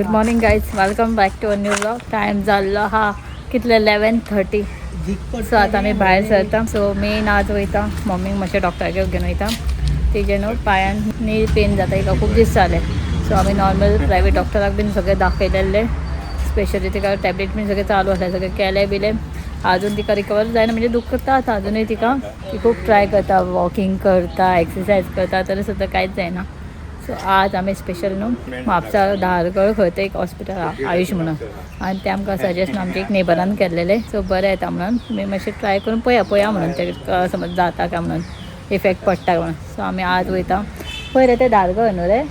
Good morning guys, welcome back to a new blog. Time झाला हा कितले 11:30. So आता आम्ही बाहेर सरता. सो मी आज वयता मम्मीक मातशें डॉक्टराक घेवन वयता. तेजे न्हू पांयांनी पेन जाता, एका खूब दीस जाले. सो आमी नॉर्मल प्रायवेट डॉक्टराक बीन सगळे दाखयलेले. स्पेशली तिका टॅबलेट बीन सगळे चालू आसले, सगळे केले बिले. अजून तिका रिकवर जायना, म्हणजे दुखता आता अजूनही तिका. ती खूप ट्राय करता, वॉकिंग करता, एक्सरसाइज करता, तरी सुद्धा कांयच जायना. सो आज आम्ही स्पेशल न्हू म्हापसा धारगळ खंय ते एक हॉस्पिटल आयुष म्हणून, आणि ते आमकां सजेस्ट आमच्या एक नेबरान केल्लेले. सो बरें येता म्हणून तुमी मातशें ट्राय करून पळया म्हणून ते समज जाता काय म्हणून, इफेक्ट पडटा म्हणून. सो आमी आज वयता खंय रे ते धारगळ न्हू रे,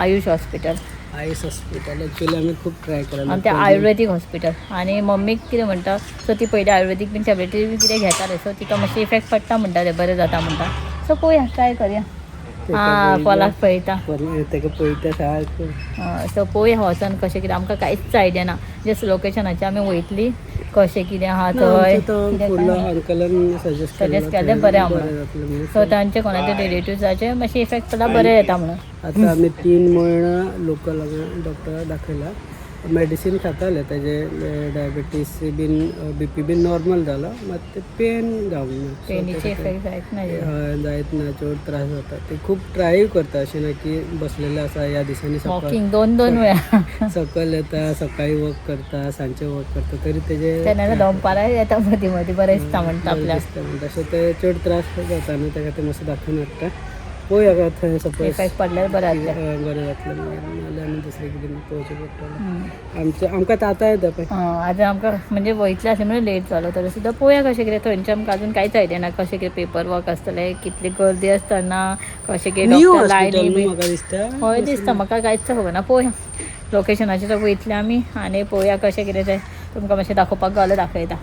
Ayush hospital. Ayush hospital actually आम्ही खूप ट्राय केला. आनी तें आयुर्वेदीक हॉस्पिटल. आनी मम्मीक कितें म्हणटा, सो ती पयलीं आयुर्वेदीक बीन टॅबलेटी बी कितें घेताले. सो तिका मातशें इफेक्ट पडटा म्हणटा, ते बरें जाता म्हणटा. सो पळया, ट्राय करया. पोलाक पळयता. सो पळोवया वचोन कशें कितें. आमकां कांयच आयडिया ना, जस्ट लोकेशनाचेर आमी वयतली, कशें कितें आहा थंय सजेस्ट केलें बरें आहा म्हणून. सो तांचे कोणाचे रिलेटिव्साचे मातशें इफेक्ट पडला, बरें येता म्हणून. आता आम्ही 3 महिना लोकल डॉक्टराक दाखयला. मेडिसीन खाताले, तेजे डायबिटीस बीन BP बीन नॉर्मल जाला. मात ते पेन जावना, पेनीचे इफेक्ट जायत ना, जायत ना, चड त्रास जाता. ते खूप ट्राय करता, अशें ना की बसलेले आसा ह्या दिसांनी. वॉकिंग दोन वेळा सकल येता, सकाळी वॉक करता, सांजचे वॉक करता, तरी तेजे तेन्ना दनपारां येता मदीं मदीं, बरें दिसता म्हणटा आपल्याक. तशें ते चड त्रास जाता न्हू, त्या खातीर मातशें दाखोवन हाडटा. पळोवया का थंय सपोज इफेक्ट पडल्यार बरें जातलें. बरें जातलें, नाजाल्यार आनी दुसरें कितें पळोवचें पडटलें. आमकां ताता येता पळय. आतां आमकां म्हणजे वयतलें आसलें म्हणून लेट जालो, तरी सुद्दां पळोवया कशें कितें. थंयचे आमकां अजून कांयच आयडिया ना, कशें कितें पेपर वर्क आसतलें, कितली गर्दी आसतना, कशें कितें डॉक्टर लायनी बी. म्हाका दिसता हय दिसता, म्हाका कांयच खबर ना. पळोवया लोकेशनाचेर वयतले आमी, आनी पळोवया कशें कितें तें. तुमकां मातशें दाखोवपाक गावलें दाखयता.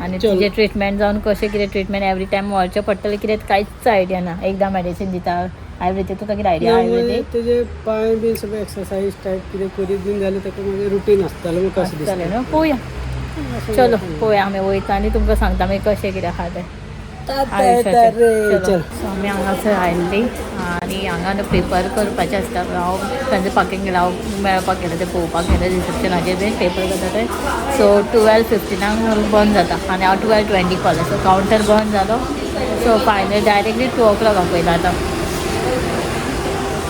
आनी तुजें ट्रिटमेंट जावन कशें कितें ट्रिटमेंट एवरी टायम व्हरचें पडटलें कितें कांयच आयडिया ना. एकदां मेडिसीन दिता आयुर्वेदीक, तुका कितें आयडिया आयुर्वेदीक? तेजे पांय बीन सगळें एक्सरसाइज टायप कितें करीत बीन जाल्यार ताका मागीर रुटीन आसतालें. म्हाका अशें दिसता. न्हू पळोवया, चलो पळोवया. आमी वयता आनी तुमकां सांगता मागीर कशें कितें आहा तें. सो आमी हांगासर आयिल्ली, आनी हांगा न्हू पेपर करपाचें आसता. हांव तांचे पार्किंग मेळपाक गेलें, तें पळोवपाक गेलें रिसेप्शनाचेर बीन पेपर करता तें. सो 12:15 बंद जाता, आनी हांव 12:20 पावलें. सो कावंटर बंद जालो. सो फायनली डायरेक्टली 2 o'clock आपयला आतां.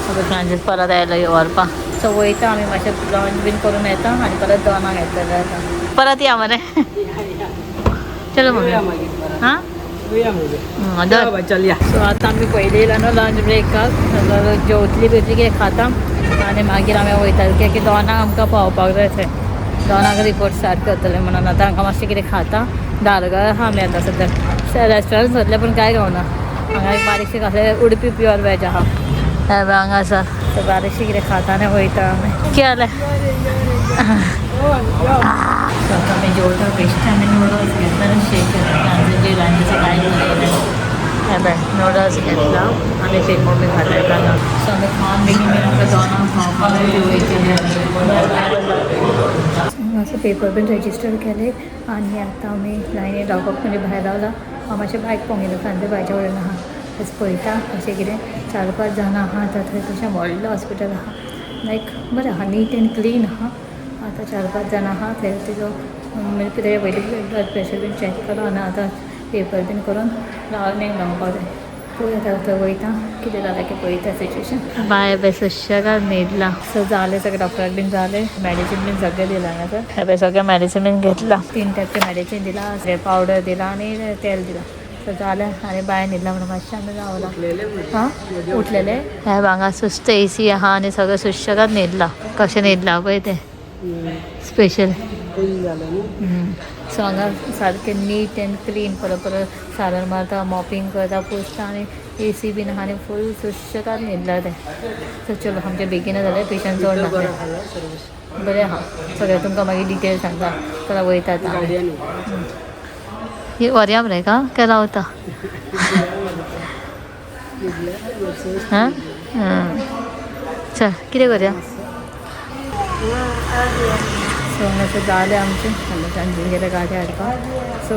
सो फ्रांसीस परत आयलो व्हरपाक. सो वयता आमी, मातशें लंच बीन करून येता, आनी परत 2 येतलें आतां. परत या मरे. चलो मम्मी. हां चल या. सो आतां आमी पयलीं येयला न्हू लंच ब्रेकाक, जेवतली बिवतली कितें खाता, आनी मागीर आमी वयता. कित्याक 2 आमकां पावपाक जाय थंय. 2 रिपोर्ट स्टार्ट करतले म्हणून. आतां हांगा मातशें कितें खाता. धारगळ आहा आमी आतां सद्या. रेस्टॉरंट सोदलें पूण कांय गावना. हांगा एक बारीकशें कसलें उडपी प्युअर वॅज आहा. हय पळय हांगा आसा. सो बारीकशी कितें खाता आनी वयता आमी. कितें जालें? सो आतां आमी जेवता. बेश्टे आमी नूडल्स घेतला आनी शेक घेतला. तांचे रांदचें कांय उरलें. हे पळय नूडल्स घेतला आनी शेक मम्मी खाता येताना. सो आमी खावन बेगीन आमकां 2 खावपाक असो पेपर बीन रेजिस्टर केले, आनी आतां आमी लायनीन रावपाक म्हणजे भायर रावला. हांव मातशें बायक पळोवंक गेलो, सांजे बायच्या कडेन आहा. तेच पळयता कशें कितें. 4-5 जाणां आहा. आतां थंय तशें व्हडलें हॉस्पिटल आहा, लायक बरें आहा, नीट एंड क्लीन आहा. आतां 4-5 जाणां आहा थंय. तेजो म्हणजे कितें पयलीं ब्लड प्रेशर बीन चॅक केलो, आनी आतां पेपर बीन करून रावनींग धांवपाक जाय. पळय आतां थंय वयता, कितें जालें की पळयता सिच्युएशन. बाय बे सुशेगाद न्हिदला. सो जालें सगळें, डॉक्टराक बीन जालें, मेडिसीन बीन सगळें दिलां हांगा सर. हे पळय सगळें मेडिसीन बीन घेतला. 3 टायपचें मेडिसीन दिलां, पावडर दिला आनी तेल दिलां. सो जालें, आनी बाय न्हिदला म्हणून मातशें आमी रावला. हां उठलेले. हे हांगा सुस्त AC आहा, आनी सगळें सुशेगाद न्हिदला. कशें न्हिदला पळय तें स्पेशल. सो हांगा सारकें नीट एंड क्लीन, परत सारण मारता, मॉपिंग करता, पुसता, आनी AC बीन आहा, आनी फूल सुशेगाद न्हिदला तें. सो चलो आमचें बेगीन जालें, पेशंट चड ना. बरें आहा सगळें. तुमकां मागीर डिटेल सांगता. चला वयता आतां. व्हरया मरे का काय रावता? हां चल कितें करया? सो हांगासर जालें आमचें. सांजून गेलें गाडी हाडपाक. सो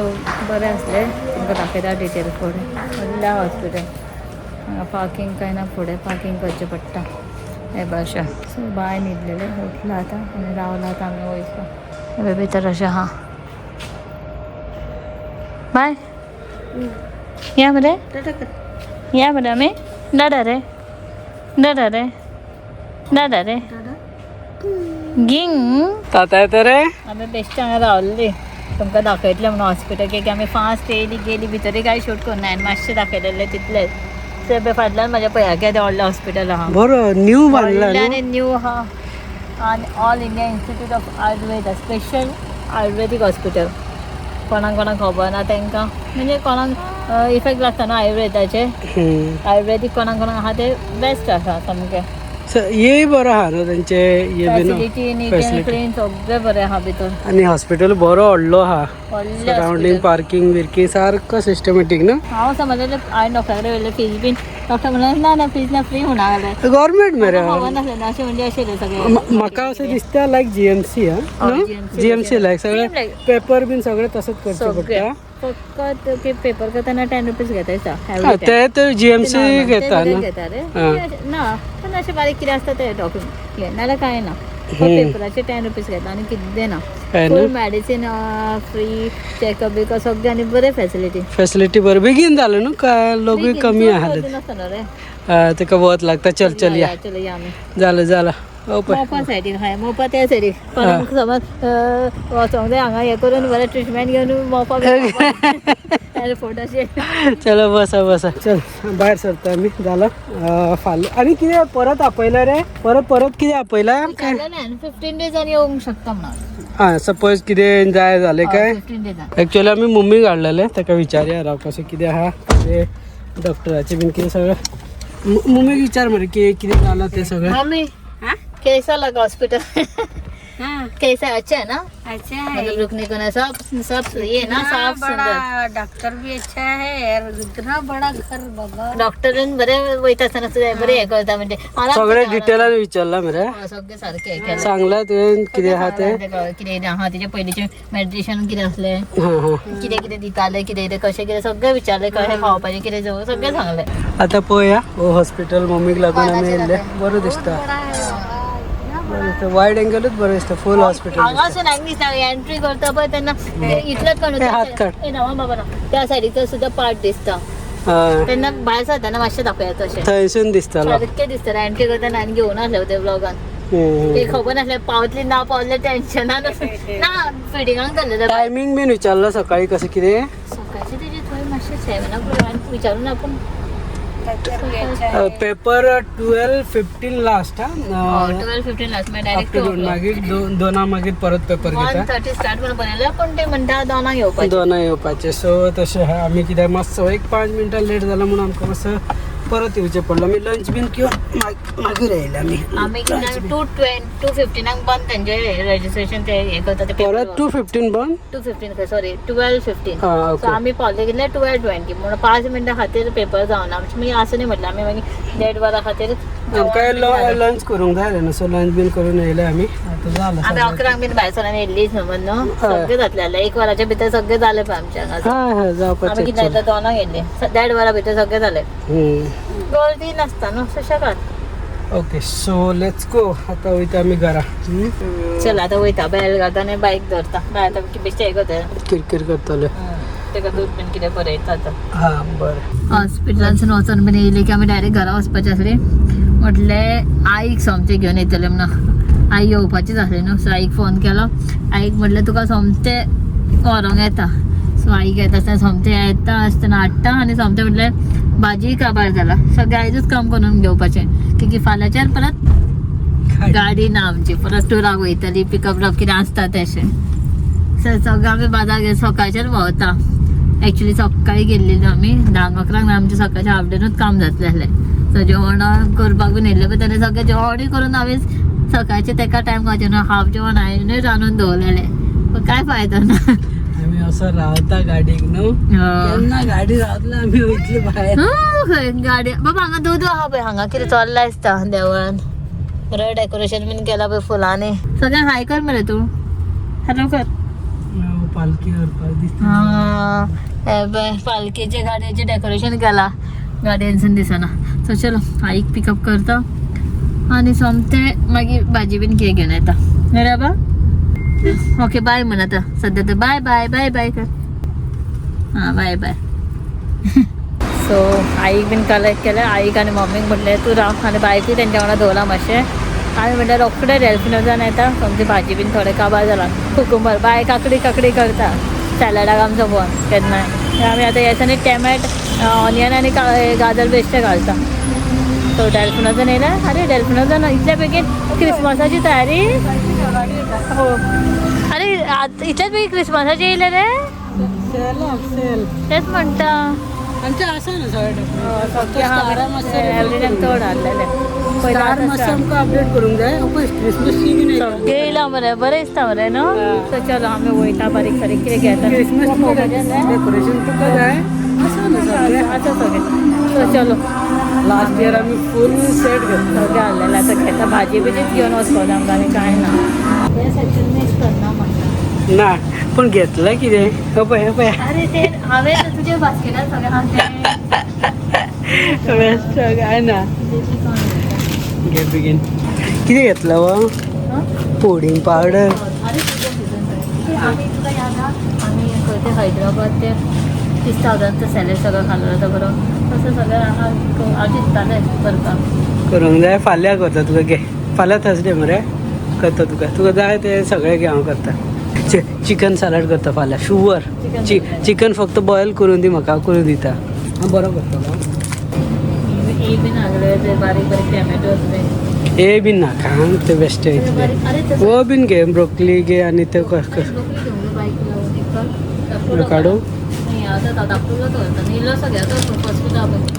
बरें आसलें. तुमकां दाखयता डिटेल फुडें. व्हडलें हॉस्पिटल. हांगा पार्किंग कांय ना, फुडें पार्किंग करचें पडटा. हे भाषा सो बाय न्हिदलेले उठला आता आणि रावला आता आम्ही वयचो हे भितर अशें हा बाय या बरे या बरे आमी दादा रे दादा रे दादा रे गिंग ताता येता रे आमी बेश्टे हांगा रावल्ली तुमकां दाखयतलें म्हणून हॉस्पिटल की आमी फास्ट येयली गेली भितर काय शूट करना हांवें मातशें दाखयलेलें तितलेंच सो फाटल्यान म्हाज्या पळयाक येता व्हडलें हॉस्पिटल आहा बरो न्यू बांदला व्हडल्यान न्यू आहा आनी all India institute of Ayurveda special Ayurvedic hospital कोणाक खबर ना तांकां म्हणजे कोणाक इफेक्ट लागता न्हू आयुर्वेदाचे आयुर्वेदीक कोणाक आहा ते बेस्ट आसा सामकें ये बरो आहा न्हू तेंचे ये बीन फॅसिलिटी नीट अँड क्लीन सगळें बरें आहा भितर आनी हॉस्पिटल बरो व्हडलो आहा व्हडलें सरावंडींग पार्किंग बिर्किंग सारको सिस्टमॅटीक न्हू हांव समजलें हांवें डॉक्टराकडे व्हेल्लें फीज बीन डॉक्टर म्हणलें ना फीज ना फ्री म्हणून लागलें गव्हर्मेंट मरे खबर नासलें अशें म्हणजे अशें सगळें म्हाका अशें दिसता लायक जीएमसी जीएमसी लायक सगळे पेपर बीन सगळे तसंच करचे पडटा फकत पेपर करताना 10 रुपीज घेता हा, ते जीएमसी घेता न्हू घेता रे ना पण अशें बारीक कितें आसता ते डॉक्युमेंट नाल्यार कांय ना पेपराचे 10 रुपीज घेता आनी कितें ना फूल मेडिसीन फ्री चेकअप बिकअप सगळें आनी बरें फॅसिलिटी बरें बेगीन जालें न्हू काय लोकूय कमी आहाले नासतना रे तेका वत लागता चल या जालें मोपा सायडीक हाय मोपा त्या सायडीक समज वचोंक जाय हांगा हें करून बरें ट्रिटमेंट घेवन मोपा एअरपोर्ट अशें चलो बसा चल भायर सरता आमी जालो फाल्यां आनी कितें परत आपयला रे परत कितें आपयला 15 डेजान येवंक शकता म्हणून हां सपोज कितें जाय जालें काय 15 डेजान एक्चुअली आमी मम्मी काडलेले ताका विचारया राव कशें कितें आहा ते डॉक्टराचें बीन कितें सगळें मम्मीक विचार मरे कितें जालां तें सगळें मम्मी कैसा लगा हॉस्पिटल कैसा अच्छा है ना अच्छा है मतलब रुकने को ना सब ये ना साफ सुंदर डॉक्टर भी अच्छा है और इतना बड़ा घर बाबा डॉक्टरीन बरे वयता आसतना बरे हे करता म्हणजे सगळें डिटेलान विचारला मरे सगळें सारकें सांगला तुवें कितें आहा तें कितें आहा तेजे पयलींचे मेडिटेशन कितें असलें हां कितें दिताले कितें कशें कितें सगळें विचारलें कशें खावपाचें कितें जेवण सगळें सांगलें आतां पळया हो हॉस्पिटल मम्मीक लागून आमी येयल्ले बरो दिसता वायड एंगलूच बरो दिसता फूल हॉस्पिटल हांगासून हांगा दिसता एंट्री करता पळय तेन्ना इतलेंच हात काड. ना बाबा ना त्या सायडीचो सुद्दां पार्ट दिसता तेन्ना भायर सरतना मातशें दाखयात तशें थंयसून दिसतालो सारकें दिसता एंट्री करतना हांवें घेवन आसलें ते ब्लॉगान ते खबर नासलें पावतली ना पावले टेन्शनान ना फिडिंगाक जाल्लें टायमींग बीन विचारलो सकाळी कशें कितें सकाळचें तेजे थंय मातशें 7 विचारून आपण पेपर 12:15 लास्ट 12:15 लास्ट डायरेक्ट मागीर दोना मागीर परत पेपर घेता 1:30 स्टार्ट म्हणून बरयलें पण ते म्हणटा दोनांक येवपाचें दोना येवपाचे सो तशें आहा आमी कितें मातसो 5 मिनटां लेट जाला म्हणून आमकां मातसो परत येवचें पडलें आमी लंच बीन घेवन मागीर येयले आमी 2:15 बंद तेंचे रजिस्ट्रेशन ते हे करता ते परत 2:15 बंद 2:15 सॉरी 12:15 ओके सो आमी पावले गेले 12:20 म्हणून 5 मिनटां खातीर पेपर जावना आमचे आसूं न्ही म्हटलें आमी मागीर 1.5 वरां खातीर आमकां लंच करूंक जाय न्हू सो लंच बीन करून येयले आमी आतां जालें आमी 11 बीन भायर सरून येयल्लीच न्हू सगळें जातलें 1 वराच्या भितर सगळें जालें पळय आमचें हांगा हय आमी जावपाचें कितें जाता दोनांक येयल्ले 1.5 वरां भितर सगळें जालें गर्दी नासता न्हू सुशेगाद ओके सो लेट्स गो आतां वयता आमी घरा चल आतां वयता बेल घालता आनी बायक धरता भायर आतां बेश्टें हे करता किरकिर करतले तेका दूध बीन कितें बरयता आतां हां बरें हॉस्पिटलांसून वचून बीन येयले की आमी डायरेक्ट घरा वचपाचें आसली म्हटलें आईक सोमतें घेवन येतलें म्हणून आई येवपाचीच आसली न्हू सो आईक फोन केलो आईक म्हटलें तुका सोमतें व्हरोंक येता सो आईक येता आसतना सोमतें येता आसतना हाडटा आनी सोमतें म्हटलें भाजी काबार जाला सगळें आयजूच काम करून घेवपाचें की फाल्यांच्यान परत गाडी ना आमची परत टुराक वयतली पिकअप ड्रॉप कितें आसता तशें सगळें आमी बाजार घेवन सकाळच्यान भोंवता एक्चुली सकाळी गेल्लीं आमी 10-11 आमचें सकाळचें हाफ डेनूच काम जातलें आसलें सो जेवण करपाक बीन येयल्लें पळय तेन्ना सगळें जेवणूय करून हांवें सकाळचें तेका टायम खावचें न्हू हाफ जेवण हांवेंनूय रांदून दवरलेलें पण काय फायदो ना आमी असो रावता गाडीक न्हू केन्ना गाडी रावतलो आमी वयतली भायर खंय गाडी बाबा हांगा दूद आहा पळय हांगा कितें चल्लां दिसता देवळान बरें डेकोरेशन बीन केलां पळय फुलांनी सगळ्यांक हाय कर मरे तूं हॅलो कर पालखी व्हरपाक दिसता पालखेचे गाडयेचें डेकोरेशन केलां गाडयेनसून दिसना सो चलो आईक पिकअप करता आणि सोमते मागीर भाजी बीन कितें घेवन येता रे बा. ओके बाय म्हण आता सध्या तर बाय बाय बाय बाय कर. हां बाय बाय. सो आईक बीन कलेक्ट केलें. आईक आनी मम्मीक म्हटलें तूं राव आनी बायकूय तेंच्या वांगडा दवरला मातशें. आमी म्हटल्यार रोखडें डॅल्फिनोजान येता. सोमती भाजी बीन थोडें काबार जाला. कुकुंबर बाय काकडी काकडी करता सॅलडाक आमचो फोन केन्नाय. आमी आतां येता न्ही टॅमॅट ऑनियन आनी गाजर बेश्टे घालता. सो डॅल्फिनोजान येयल्या. अरे डॅल्फिनोजान इतल्या बेगीन क्रिसमसाची तयारी. हो अरे इतल्याच बेगीन क्रिसमसाची येयले रे. तेच म्हणटा आमच्या आसा ना एवरीडेन चड हाडलेले आमकां अपडेट करूंक जाय. क्रिसमसची बी नाही सगळे येयला मरे बरें दिसता मरे न्हू. सो चलो आमी वयता बारीक सारीक कितें घेता. क्रिसमस डेकोरेशन तुका जाय आसा ना सगळें. आतां सगळें. सो चलो लास्ट इयर आमी फूल सेट घेतलो. सगळें हाडलेलें आतां घेता. भाजी बिजीच घेवन वचपाक आमकां आनी कांय ना. हे सेक्शन मिस करना म्हणटा. ना पण घेतलं कितें पळय पळय अरे ते हांवें तुजे बास्केटान सगळें बेस्ट काय ना. घे बेगीन. कितें घेतलं वो पुडिंग पावडर. अरे आमी तुका याद आहा आमी खंय ते हैदराबाद ते 30,000 सॅलरी सगळं खाल्लो होता बरो. तसं सगळें हांव चिंततालें करपाक. करूंक जाय. फाल्यां करता तुका घे. फाल्यां थर्सडे मरे करता तुका जाय ते सगळें घे हांव करता. चिकन सॅलड करता फाल्यां शुअर. चिकन फक्त बॉयल करून दी म्हाका करून दिता. हांव बरो करतलो. ए बीन हाडले ते बारीक बारीक टॅमॅटोज बीन. ए बीन नाका ते बेस्ट अरे वो बीन घे ब्रोकली घे आणि ते काडू.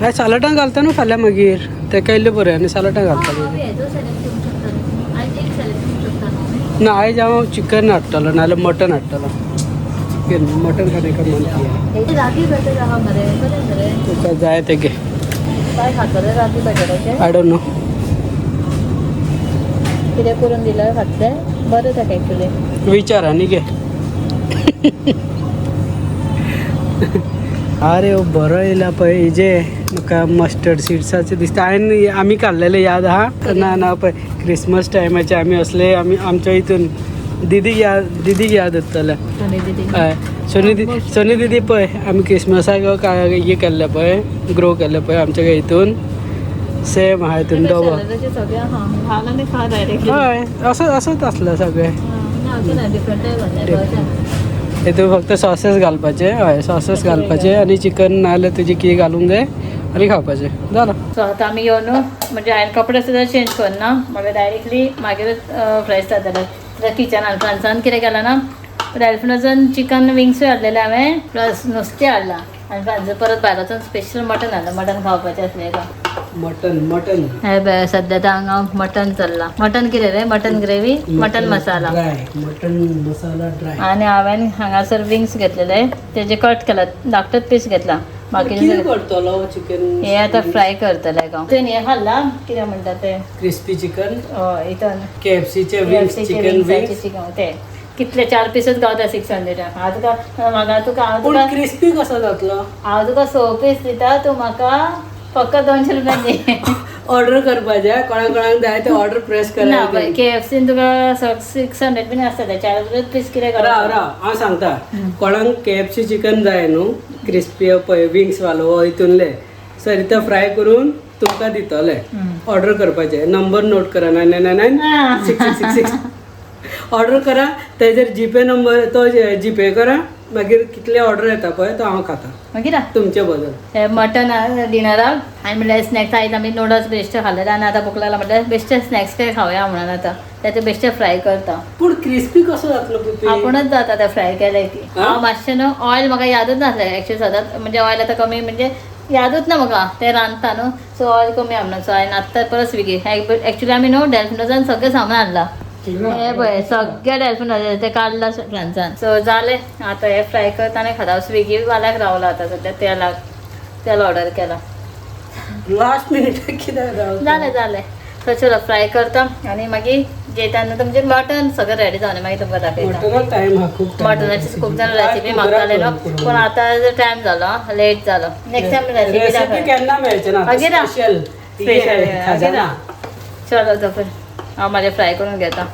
काय सालाटां घालता न्हू फाल्यां मागीर ते इल्लें बरें आनी सालाटां घालता मागीर. ना आयज हांव चिकन हाडटलो नाल्यार मटन हाडटलो. चिकन मटन खाने का मन तुका जाय ते घे. आय डोंट नो कितें करून दिलं खातलें बरें जाता एक्चुली. विचार आनी घे. अरे हो बरो येयला पळय हेजे म्हाका मस्टर्ड सिड्साचे दिसता. हांवें आमी काडलेले याद आहा. ना पळय क्रिसमस टायमाचे आमी असले आमच्या हितून दिदीक याद येतले. हय सोनी दिदी पळय आमी क्रिसमसाक हे केल्ले पळय ग्रो केल्ले पळय आमच्या हितून सेम आहा हितून डबल. हय असंच आसलें सगळें. हितून फक्त सॉसेस घालपाचे. हय सॉसेस घालपाचे आनी चिकन नाल्यार तुजें कितें घालूंक जाय आनी खावपाचें जालो. सो आतां आमी येवन म्हणजे हांवें कपडे सुद्दां चेंज करना. म्हाका डायरेक्टली मागीरच फ्रेश जातालें. तर किचनान फ्रांसान कितें केलां ना डॅल्फिनोजान चिकन विंग्सूय हाडलेले हांवें प्लस नुस्तें हाडलां. आनी फ्रांसान परत भायराचो स्पेशल मटन हाडलां. मटन खावपाचें आसलें का मटन हे बे सद्या तर हांगा मटन चल्लां. मटन कितें रे मटन ग्रेवी मटन मसाला ड्राय. आनी हांवें हांगासर विंग्स घेतलेले तेजे कट केला धाकटोच पीस घेतला. बाकी करतलो चिकन हे आतां फ्राय करतले हांव. तुवें हे खाल्ला कितें म्हणटा ते क्रिस्पी चिकन. हितून KFCचे विंग्स चिकन विंग्स ते कितले 4 पीसच गावता 600. हांव तुका क्रिस्पी कसो जातलो. हांव तुका 6 पीस दिता तूं म्हाका फक्त 200 रुपया दी. ऑर्डर करपाचें कोणाक जाय ते ऑर्डर प्रेस ना करप. KFCन तुका 600 बीन आसता ते 4 पीस कितें राव हांव सांगता कोणाक KFC चिकन जाय न्हू क्रिस्पी पळय विंग्स वालो हितूनले सर इथं फ्राय करून तुमकां दितले. ऑर्डर करपाचें नंबर नोट करा 99996666. ऑर्डर करा तेजेर जीपे नंबर तो जीपे करा मागीर कितले ऑर्डर येता पळय तो हांव खाता मागीर तुमचे बदल. हे मटन डिनराक हांवें म्हणल्यार स्नॅक्स आयज आमी नूडल्स बेश्टे खाल्ले आनी आतां भूक लागला म्हणल्यार बेश्टे स्नॅक्स काय खावया म्हणून आतां ते बेश्टे फ्राय करता. पूण क्रिस्पी कसो जातलो पुपी. आपुणूच जाता ते फ्राय केले की. हांव मातशें न्हू ऑयल म्हाका यादूच नासलें एक्चुअली सदांच म्हणजे ऑयल आतां कमी म्हणजे यादूच ना म्हाका ते रांदता न्हू सो ऑयल कमी म्हणून सो हांवें आत्तां परत स्विगी एक्चुअली आमी न्हू डॅल्फिनोजान सगळें सामान हाडलां. हे पळय सगळे डॅल्फिनोज ते काडला फ्रांसान. सो जालें आतां हे फ्राय करता आनी खाता. स्विगी वाल्याक रावला आतां सद्या तेल ऑर्डर केला. लास्ट मिनिट कितें जालें सो चलो फ्राय करता आनी मागीर जेताना म्हणजे मटन सगळें रेडी जावन मागीर तुमकां दाखयता. मटनाची खूब जाण रेसिपी मागताले न्हू पूण आतां टायम जालो लेट जालो. नेक्स्ट टायम रेसिपी दाखय केन्ना मेळचें ना मागीर स्पेशल चलो तो फिर हांव माझे फ्राय करून घेता.